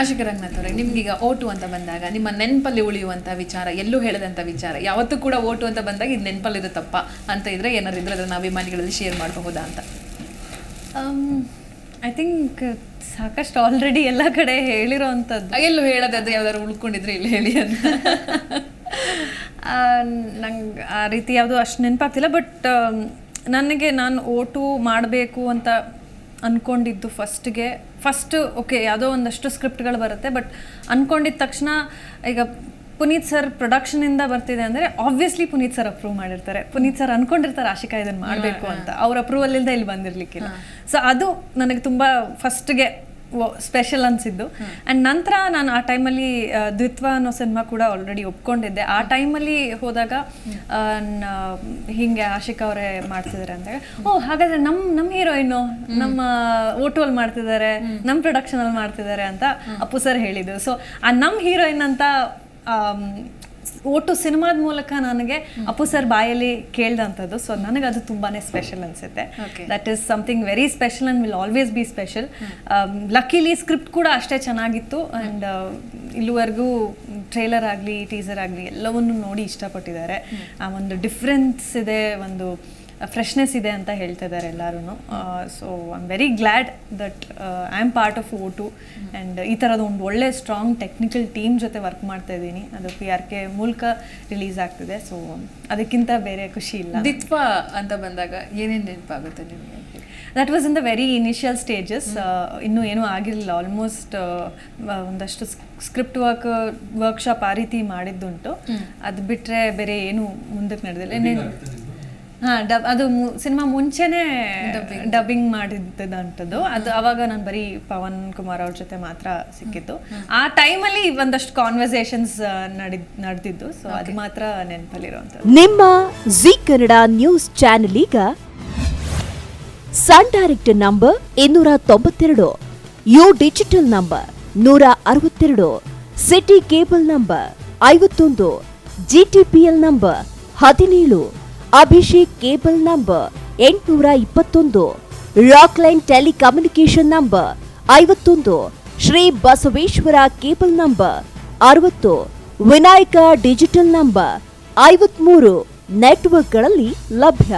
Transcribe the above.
ಆಶಿಕಾ ರಂಗನಾಥ್ ಅವರೇ, ನಿಮ್ಗೀಗ ಓಟು ಅಂತ ಬಂದಾಗ ನಿಮ್ಮ ನೆನಪಲ್ಲಿ ಉಳಿಯುವಂಥ ವಿಚಾರ, ಎಲ್ಲೂ ಹೇಳದಂಥ ವಿಚಾರ, ಯಾವತ್ತೂ ಕೂಡ ಓಟು ಅಂತ ಬಂದಾಗ ಇದು ನೆನಪಲ್ಲಿರುತ್ತಪ್ಪ ಅಂತ ಇದ್ರೆ ಏನಾದ್ರು ಇದ್ರೆ ಅದನ್ನು ಅಭಿಮಾನಿಗಳಲ್ಲಿ ಶೇರ್ ಮಾಡಬಹುದಾ ಅಂತ? ಐ ಥಿಂಕ್ ಸಾಕಷ್ಟು ಆಲ್ರೆಡಿ ಎಲ್ಲ ಕಡೆ ಹೇಳಿರೋ ಅಂಥದ್ದು. ಎಲ್ಲೂ ಹೇಳೋದು ಯಾವ್ದಾದ್ರು ಉಳ್ಕೊಂಡಿದ್ರೆ ಇಲ್ಲಿ ಹೇಳಿ ಅಂತ. ನಂಗೆ ಆ ರೀತಿ ಯಾವುದು ಅಷ್ಟು ನೆನಪಾಗ್ತಿಲ್ಲ. ಬಟ್ ನನಗೆ ನಾನು ಓಟು ಮಾಡಬೇಕು ಅಂತ ಅಂದ್ಕೊಂಡಿದ್ದು ಫಸ್ಟು ಓಕೆ ಯಾವುದೋ ಒಂದಷ್ಟು ಸ್ಕ್ರಿಪ್ಟ್ಗಳು ಬರುತ್ತೆ. ಬಟ್ ಅಂದ್ಕೊಂಡಿದ್ದ ತಕ್ಷಣ ಈಗ ಪುನೀತ್ ಸರ್ ಪ್ರೊಡಕ್ಷನಿಂದ ಬರ್ತಿದೆ ಅಂದರೆ ಆಬ್ವಿಯಸ್ಲಿ ಪುನೀತ್ ಸರ್ ಅಪ್ರೂವ್ ಮಾಡಿರ್ತಾರೆ. ಪುನೀತ್ ಸರ್ ಅಂದ್ಕೊಂಡಿರ್ತಾರೆ ಆಶಿಕಾ ಇದನ್ನು ಮಾಡಬೇಕು ಅಂತ, ಅವ್ರ ಅಪ್ರೂವಲ್ ಇಲ್ಲದೆ ಇಲ್ಲಿ ಬಂದಿರಲಿಕ್ಕಿಲ್ಲ. ಸೊ ಅದು ನನಗೆ ತುಂಬ ಫಸ್ಟ್ಗೆ ಸ್ಪೆಷಲ್ ಅನಿಸಿದ್ದು. ಆ್ಯಂಡ್ ನಂತರ ನಾನು ಆ ಟೈಮಲ್ಲಿ ದ್ವಿತ್ವ ಅನ್ನೋ ಸಿನಿಮಾ ಕೂಡ ಆಲ್ರೆಡಿ ಒಪ್ಕೊಂಡಿದ್ದೆ. ಆ ಟೈಮಲ್ಲಿ ಹೋದಾಗ ಹೀಗೆ ಆಶಿಕಾ ಅವರೇ ಮಾಡ್ತಿದ್ದಾರೆ ಅಂದಾಗ, ಹಾಗಾದರೆ ನಮ್ಮ ಹೀರೋಯಿನ್ನು ನಮ್ಮ ಓಟುವಲ್ಲಿ ಮಾಡ್ತಿದ್ದಾರೆ, ನಮ್ಮ ಪ್ರೊಡಕ್ಷನಲ್ಲಿ ಮಾಡ್ತಿದ್ದಾರೆ ಅಂತ ಅಪ್ಪು ಸರ್ ಹೇಳಿದ್ದು. ಸೊ ಆ ನಮ್ಮ ಹೀರೋಯಿನ್ ಅಂತ ಓಟು ಸಿನಿಮಾದ ಮೂಲಕ ನನಗೆ ಅಪ್ಪು ಸರ್ ಬಾಯಲ್ಲಿ ಕೇಳ್ದಂಥದ್ದು. ಸೊ ನನಗೆ ಅದು ತುಂಬಾ ಸ್ಪೆಷಲ್ ಅನಿಸುತ್ತೆ. That is something very special and will always be special. Luckily script ಕೂಡ ಅಷ್ಟೇ ಚೆನ್ನಾಗಿತ್ತು. ಆ್ಯಂಡ್ ಇಲ್ಲಿವರೆಗೂ ಟ್ರೇಲರ್ ಆಗಲಿ ಟೀಸರ್ ಆಗಲಿ ಎಲ್ಲವನ್ನು ನೋಡಿ ಇಷ್ಟಪಟ್ಟಿದ್ದಾರೆ. ಆ ಒಂದು ಡಿಫ್ರೆನ್ಸ್ ಇದೆ, ಒಂದು ಫ್ರೆಶ್ನೆಸ್ ಇದೆ ಅಂತ ಹೇಳ್ತಾ ಇದ್ದಾರೆ ಎಲ್ಲರೂ. So I am very glad that I am part of vote. And ಈ ಥರದ ಒಂದು ಒಳ್ಳೆ ಸ್ಟ್ರಾಂಗ್ ಟೆಕ್ನಿಕಲ್ ಟೀಮ್ ಜೊತೆ ವರ್ಕ್ ಮಾಡ್ತಾ ಇದ್ದೀನಿ. ಅದು PRK ಮೂಲಕ ರಿಲೀಸ್ ಆಗ್ತಿದೆ. ಸೊ ಅದಕ್ಕಿಂತ ಬೇರೆ ಖುಷಿ ಇಲ್ಲ. ದ್ವಿತ್ವ ಅಂತ ಬಂದಾಗ ಏನೇನು ನೆನಪಾಗುತ್ತೆ ನಿಮಗೆ? That was in the very initial stages. ಇನ್ನೂ ಏನೂ ಆಗಿರಲಿಲ್ಲ. ಆಲ್ಮೋಸ್ಟ್ ಒಂದಷ್ಟು ಸ್ಕ್ರಿಪ್ಟ್ ವರ್ಕ್ಶಾಪ್ ಆ ರೀತಿ ಮಾಡಿದ್ದುಂಟು. ಅದು ಬಿಟ್ಟರೆ ಬೇರೆ ಏನು ಮುಂದಕ್ಕೆ ನಡೆದಿಲ್ಲ. ಅದು ಸಿನಿಮಾ ಮುಂಚೆನೇ ಡಬ್ಬಿಂಗ್ ಮಾಡಿದ್ದಂಥದ್ದು. ಅದು ಅವಾಗ ನಾನು ಬರೀ ಪವನ್ ಕುಮಾರ್ ಅವ್ರ ಜೊತೆ ಮಾತ್ರ ಸಿಕ್ಕಿದ್ದು. ಆ ಟೈಮಲ್ಲಿ ಒಂದಷ್ಟು ಕಾನ್ವರ್ಸೇಷನ್ಸ್ ನಡೆದಿದ್ದು. ಸೊ ಅದು ಮಾತ್ರ ನೆನಪಲ್ಲಿರುವಂಥದ್ದು. ನಿಮ್ಮ ಜೀ ಕನ್ನಡ ನ್ಯೂಸ್ ಚಾನೆಲ್ ಈಗ sun direct number 292, U digital number 162, city cable number 51, GTPL number 17, Abhishek cable number 821, Rockline telecommunication number 51, Shri Basaveshwara cable number 60, Vinayaka digital number 53 ನೆಟ್ವರ್ಕ್ಗಳಲ್ಲಿ ಲಭ್ಯ.